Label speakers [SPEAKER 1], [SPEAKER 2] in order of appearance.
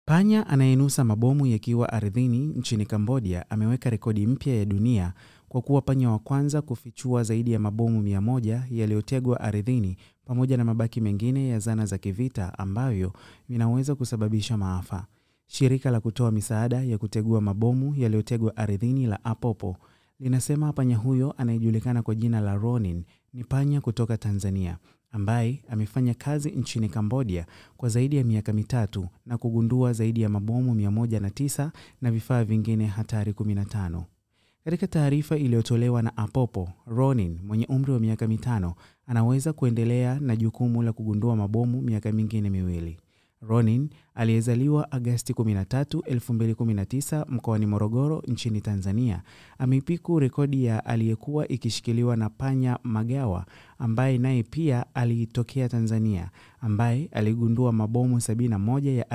[SPEAKER 1] Panya anayenusa mabomu yakiwa ardhini nchini Cambodia ameweka rekodi mpya ya dunia kwa kuwa panya wa kwanza kufichua zaidi ya mabomu 100 yaliyotegwa ardhini pamoja na mabaki mengine ya zana za kivita ambavyo vinaweza kusababisha maafa. Shirika la kutoa misaada ya kutegua mabomu yaliyotegwa ardhini la Apopo linasema panya huyo anayejulikana kwa jina la Ronin ni panya kutoka Tanzania ambaye amefanya kazi nchini Cambodia kwa zaidi ya miaka 3 na kugundua zaidi ya mabomu 109 na vifaa vingine hatari 15. Katika taarifa iliyotolewa na Apopo, Ronin mwenye umri wa miaka 5 anaweza kuendelea na jukumu la kugundua mabomu miaka mingine 2. Ronin aliyezaliwa Agosti 13, 2019 mkoani Morogoro nchini Tanzania ameipiku rekodi ya aliyekuwa ikishikiliwa na Panya Magawa ambaye naye pia alitokea Tanzania ambaye aligundua mabomu 71 ya